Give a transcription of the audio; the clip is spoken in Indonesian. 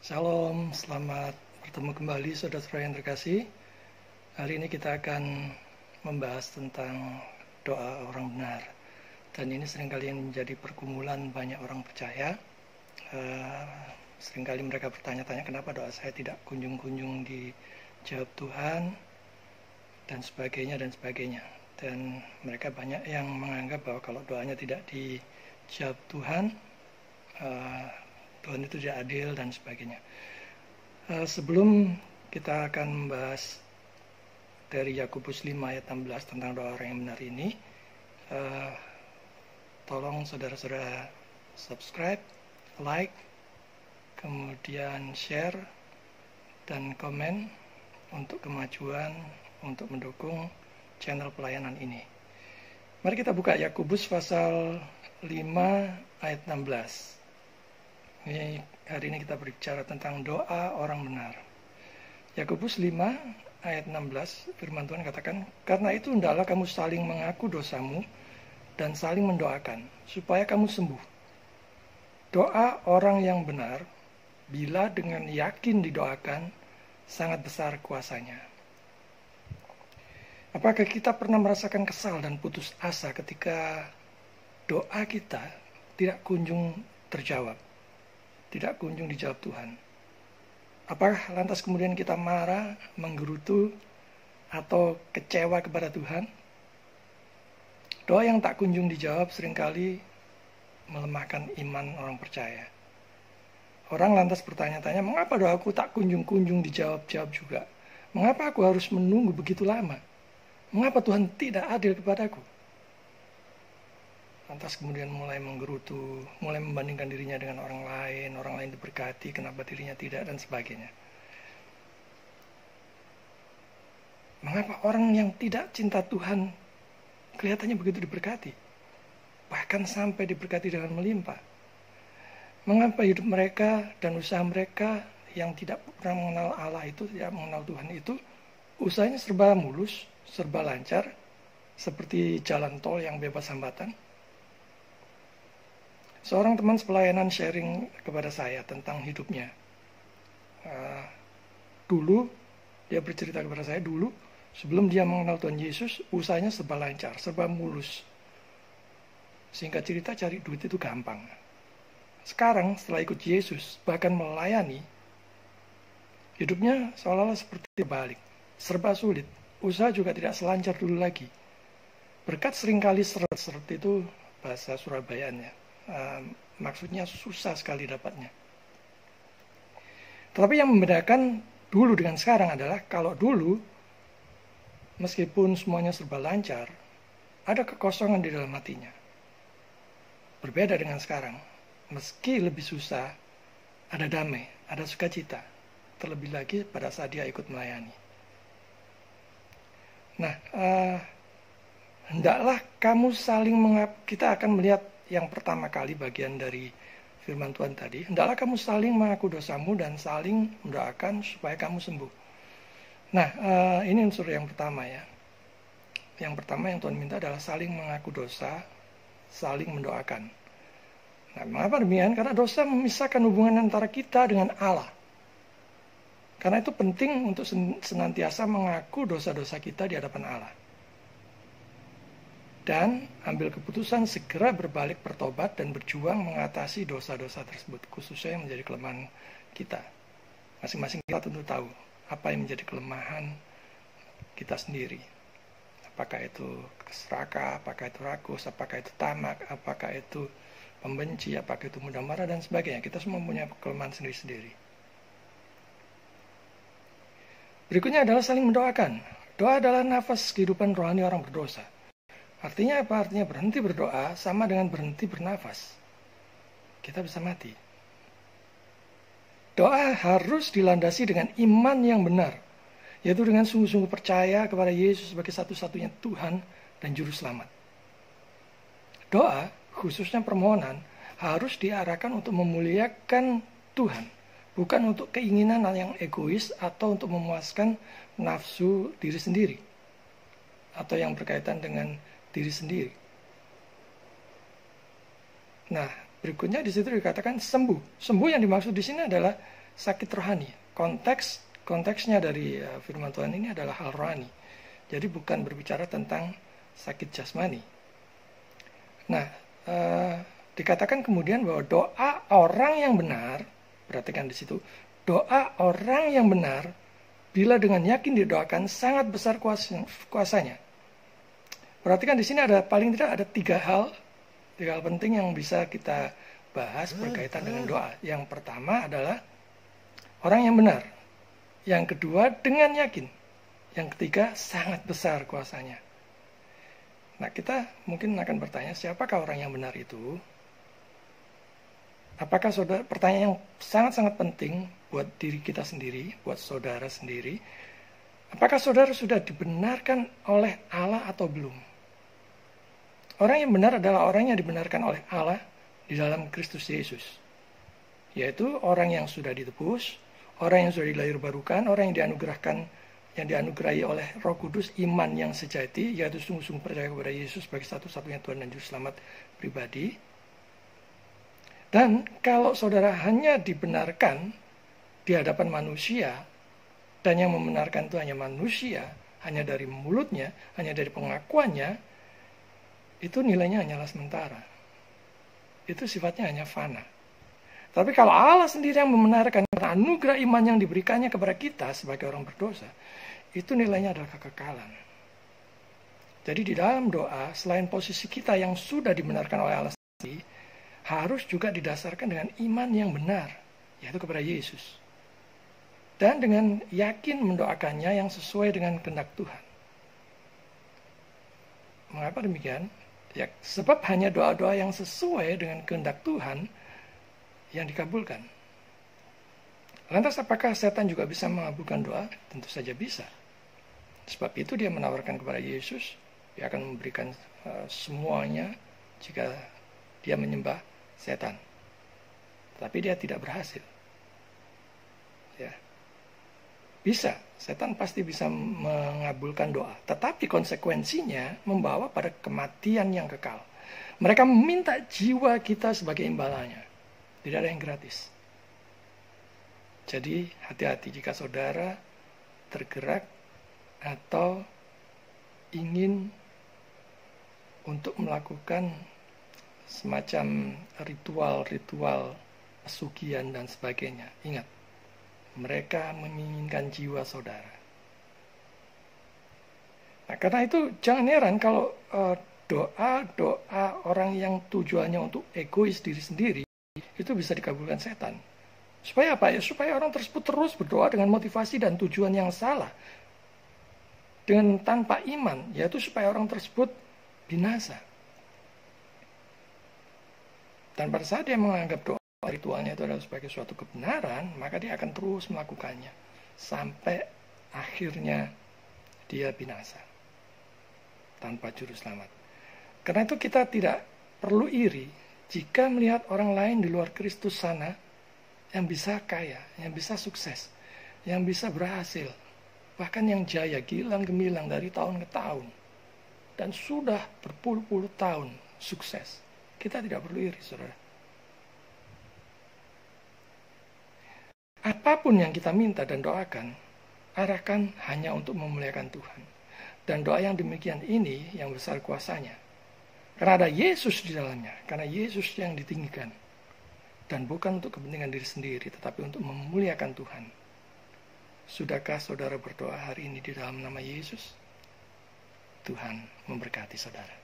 Shalom, selamat bertemu kembali saudara-saudara yang terkasih. Hari ini kita akan membahas tentang doa orang benar. Dan ini seringkali yang menjadi pergumulan banyak orang percaya. Seringkali mereka bertanya-tanya kenapa doa saya tidak kunjung-kunjung dijawab Tuhan dan sebagainya dan sebagainya. Dan mereka banyak yang menganggap bahwa kalau doanya tidak dijawab Tuhan, Tuhan itu tidak adil dan sebagainya. Sebelum kita akan membahas dari Yakobus 5 ayat 16 tentang doa orang yang benar ini, tolong saudara-saudara subscribe, like, kemudian share dan komen untuk kemajuan, untuk mendukung channel pelayanan ini. Mari kita buka Yakobus pasal 5 ayat 16. Hari ini kita berbicara tentang doa orang benar. Yakobus 5 ayat 16, firman Tuhan katakan, "Karena itu hendaklah kamu saling mengaku dosamu dan saling mendoakan, supaya kamu sembuh. Doa orang yang benar, bila dengan yakin didoakan, sangat besar kuasanya." Apakah kita pernah merasakan kesal dan putus asa ketika doa kita tidak kunjung terjawab? Tidak kunjung dijawab Tuhan? Apakah lantas kemudian kita marah, menggerutu, atau kecewa kepada Tuhan? Doa yang tak kunjung dijawab seringkali melemahkan iman orang percaya. Orang lantas bertanya-tanya, mengapa doaku tak kunjung-kunjung dijawab-jawab juga? Mengapa aku harus menunggu begitu lama? Mengapa Tuhan tidak adil kepadaku? Lantas kemudian mulai menggerutu, mulai membandingkan dirinya dengan orang lain diberkati, kenapa dirinya tidak, dan sebagainya. Mengapa orang yang tidak cinta Tuhan kelihatannya begitu diberkati? Bahkan sampai diberkati dengan melimpah. Mengapa hidup mereka dan usaha mereka yang tidak pernah mengenal Allah itu, tidak mengenal Tuhan itu, usahanya serba mulus, serba lancar, seperti jalan tol yang bebas hambatan? Seorang teman sepelayanan sharing kepada saya tentang hidupnya. Dulu, dia bercerita kepada saya, dulu sebelum dia mengenal Tuhan Yesus, usahanya serba lancar, serba mulus. Singkat cerita, cari duit itu gampang. Sekarang, setelah ikut Yesus, bahkan melayani, hidupnya seolah-olah seperti terbalik, serba sulit. Usaha juga tidak selancar dulu lagi. Berkat seringkali seret-seret itu bahasa Surabayanya. Maksudnya susah sekali dapatnya. Tetapi yang membedakan dulu dengan sekarang adalah kalau dulu meskipun semuanya serba lancar, ada kekosongan di dalam hatinya. Berbeda dengan sekarang, meski lebih susah, ada damai, ada sukacita. Terlebih lagi pada saat dia ikut melayani. Nah, hendaklah kamu saling kita akan melihat yang pertama kali bagian dari firman Tuhan tadi, hendaklah kamu saling mengaku dosamu dan saling mendoakan supaya kamu sembuh. Nah, ini unsur yang pertama ya. Yang pertama yang Tuhan minta adalah saling mengaku dosa, saling mendoakan. Nah, mengapa demikian? Karena dosa memisahkan hubungan antara kita dengan Allah. Karena itu penting untuk senantiasa mengaku dosa-dosa kita di hadapan Allah. Dan ambil keputusan segera berbalik bertobat dan berjuang mengatasi dosa-dosa tersebut, khususnya yang menjadi kelemahan kita. Masing-masing kita tentu tahu apa yang menjadi kelemahan kita sendiri. Apakah itu serakah, apakah itu rakus, apakah itu tamak, apakah itu pembenci, apakah itu mudah marah, dan sebagainya. Kita semua punya kelemahan sendiri-sendiri. Berikutnya adalah saling mendoakan. Doa adalah nafas kehidupan rohani orang berdosa. Artinya apa? Artinya berhenti berdoa sama dengan berhenti bernafas. Kita bisa mati. Doa harus dilandasi dengan iman yang benar, yaitu dengan sungguh-sungguh percaya kepada Yesus sebagai satu-satunya Tuhan dan Juru Selamat. Doa, khususnya permohonan, harus diarahkan untuk memuliakan Tuhan, bukan untuk keinginan yang egois atau untuk memuaskan nafsu diri sendiri, atau yang berkaitan dengan diri sendiri. Nah, berikutnya di situ dikatakan sembuh. Sembuh yang dimaksud di sini adalah sakit rohani. Konteksnya dari firman Tuhan ini adalah hal rohani. Jadi bukan berbicara tentang sakit jasmani. Nah, dikatakan kemudian bahwa doa orang yang benar, perhatikan di situ, doa orang yang benar bila dengan yakin didoakan sangat besar kuasanya. Perhatikan di sini ada paling tidak ada tiga hal penting yang bisa kita bahas berkaitan dengan doa. Yang pertama adalah orang yang benar. Yang kedua dengan yakin. Yang ketiga sangat besar kuasanya. Nah, kita mungkin akan bertanya, siapakah orang yang benar itu? Apakah saudara, pertanyaan yang sangat-sangat penting buat diri kita sendiri, buat saudara sendiri. Apakah saudara sudah dibenarkan oleh Allah atau belum? Orang yang benar adalah orang yang dibenarkan oleh Allah di dalam Kristus Yesus. Yaitu orang yang sudah ditebus, orang yang sudah dilahirbarukan, orang yang dianugerahi oleh Roh Kudus iman yang sejati, yaitu sungguh-sungguh percaya kepada Yesus sebagai satu-satunya Tuhan dan Juru Selamat pribadi. Dan kalau saudara hanya dibenarkan di hadapan manusia, dan yang membenarkan itu hanya manusia, hanya dari mulutnya, hanya dari pengakuannya, itu nilainya hanyalah sementara. Itu sifatnya hanya fana. Tapi kalau Allah sendiri yang membenarkan karena anugerah iman yang diberikannya kepada kita sebagai orang berdosa, itu nilainya adalah kekekalan. Jadi di dalam doa, selain posisi kita yang sudah dibenarkan oleh Allah sendiri, harus juga didasarkan dengan iman yang benar, yaitu kepada Yesus. Dan dengan yakin mendoakannya yang sesuai dengan kehendak Tuhan. Mengapa demikian? Ya, sebab hanya doa-doa yang sesuai dengan kehendak Tuhan yang dikabulkan. Lantas apakah setan juga bisa mengabulkan doa? Tentu saja bisa. Sebab itu dia menawarkan kepada Yesus, dia akan memberikan semuanya jika dia menyembah setan. Tapi dia tidak berhasil. Ya. Bisa, setan pasti bisa mengabulkan doa. Tetapi konsekuensinya membawa pada kematian yang kekal. Mereka meminta jiwa kita sebagai imbalannya. Tidak ada yang gratis. Jadi hati-hati jika saudara tergerak atau ingin untuk melakukan semacam ritual-ritual pesugihan dan sebagainya. Ingat, mereka menginginkan jiwa saudara. Nah, karena itu jangan heran kalau doa orang yang tujuannya untuk egois diri sendiri itu bisa dikabulkan setan. Supaya apa ya? Supaya orang tersebut terus berdoa dengan motivasi dan tujuan yang salah. Dengan tanpa iman, yaitu supaya orang tersebut binasa. Dan pada saat dia menganggap doa ritualnya itu adalah sebagai suatu kebenaran, maka dia akan terus melakukannya sampai akhirnya dia binasa tanpa juru selamat. Karena itu kita tidak perlu iri jika melihat orang lain di luar Kristus sana yang bisa kaya, yang bisa sukses, yang bisa berhasil, bahkan yang jaya gilang gemilang dari tahun ke tahun dan sudah berpuluh-puluh tahun sukses. Kita tidak perlu iri, saudara. Apapun yang kita minta dan doakan, arahkan hanya untuk memuliakan Tuhan. Dan doa yang demikian ini yang besar kuasanya. Karena ada Yesus di dalamnya, karena Yesus yang ditinggikan. Dan bukan untuk kepentingan diri sendiri, tetapi untuk memuliakan Tuhan. Sudahkah saudara berdoa hari ini di dalam nama Yesus? Tuhan memberkati saudara.